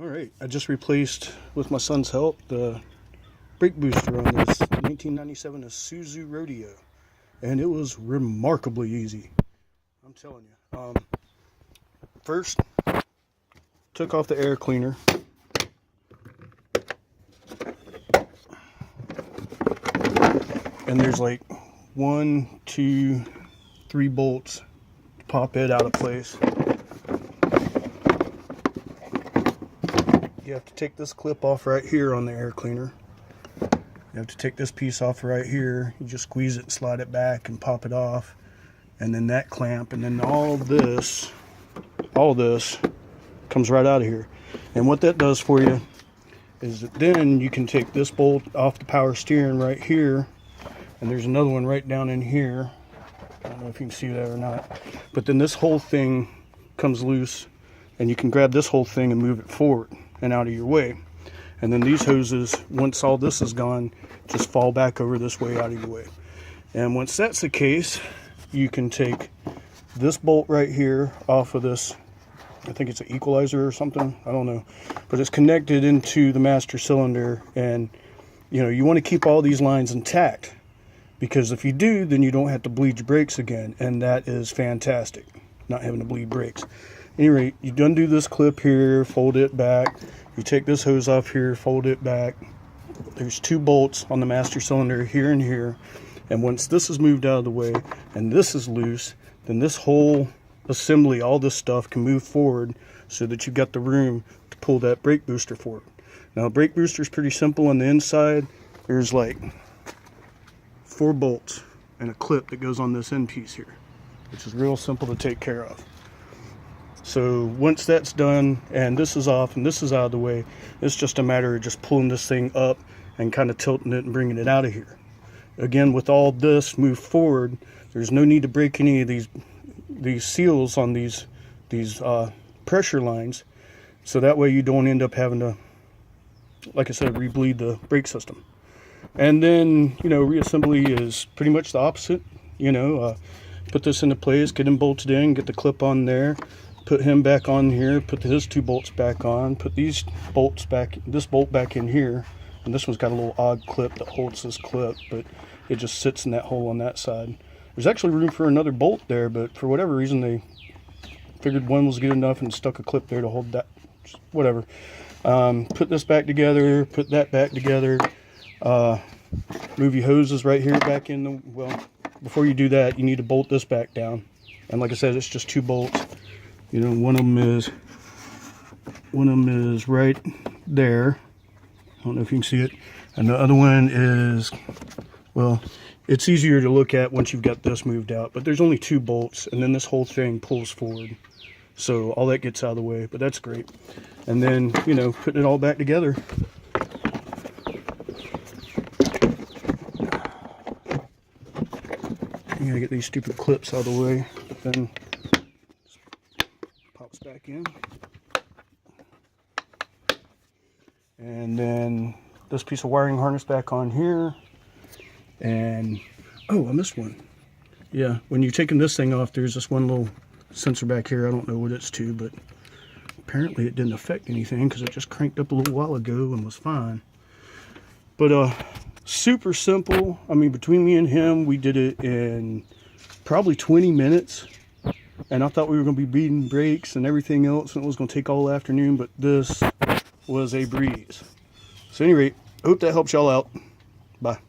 Alright, I just replaced, with my son's help, the brake booster on this 1997 Isuzu Rodeo. And it was remarkably easy. I'm telling you. First, took off the air cleaner. And there's like 1, 2, 3 bolts to pop it out of place. You have to take this clip off right here on the air cleaner. You have to take this piece off right here. You just squeeze it and slide it back and pop it off. And then that clamp, and then all this comes right out of here. And what that does for you is that then you can take this bolt off the power steering right here. And there's another one right down in here. I don't know if you can see that or not. But then this whole thing comes loose, and you can grab this whole thing and move it forward and out of your way. And then these hoses, once all this is gone, just fall back over this way out of your way. And once that's the case, you can take this bolt right here off of this, I think it's an equalizer or something, I don't know, but it's connected into the master cylinder. And you want to keep all these lines intact, because if you do, then you don't have to bleed your brakes again, and that is fantastic, not having to bleed brakes. At any rate, you undo this clip here, fold it back, you take this hose off here, fold it back. There's 2 bolts on the master cylinder here and here, and once this is moved out of the way and this is loose, then this whole assembly, all this stuff can move forward so that you've got the room to pull that brake booster forward. Now, the brake booster is pretty simple. On the inside, there's like 4 bolts and a clip that goes on this end piece here, which is real simple to take care of. So once that's done and this is off and this is out of the way, it's just a matter of just pulling this thing up and kind of tilting it and bringing it out of here. Again, with all this moved forward, there's no need to break any of these seals on these pressure lines, so that way you don't end up having to, like I said, rebleed the brake system. And then reassembly is pretty much the opposite. Put this into place, get him bolted in, get the clip on there, put him back on here, put his 2 bolts back on, put these bolts back, this bolt back in here, and this one's got a little odd clip that holds this clip, but it just sits in that hole on that side. There's actually room for another bolt there, but for whatever reason they figured one was good enough and stuck a clip there to hold that, whatever. Put this back together, put that back together, move your hoses right here back in the, well, before you do that, you need to bolt this back down. And like I said, it's just 2 bolts. One of them is right there. I don't know if you can see it. And the other one is, well, it's easier to look at once you've got this moved out. But there's only 2 bolts, and then this whole thing pulls forward. So all that gets out of the way, but that's great. And then, putting it all back together. You gotta get these stupid clips out of the way. Then pops back in. And then this piece of wiring harness back on here. And, oh, I missed one. Yeah, when you're taking this thing off, there's this one little sensor back here. I don't know what it's to, but apparently it didn't affect anything because it just cranked up a little while ago and was fine. But super simple. I mean, between me and him, we did it in probably 20 minutes. And I thought we were going to be beating brakes and everything else, and it was going to take all afternoon, but this was a breeze. So, at any rate, I hope that helps y'all out. Bye.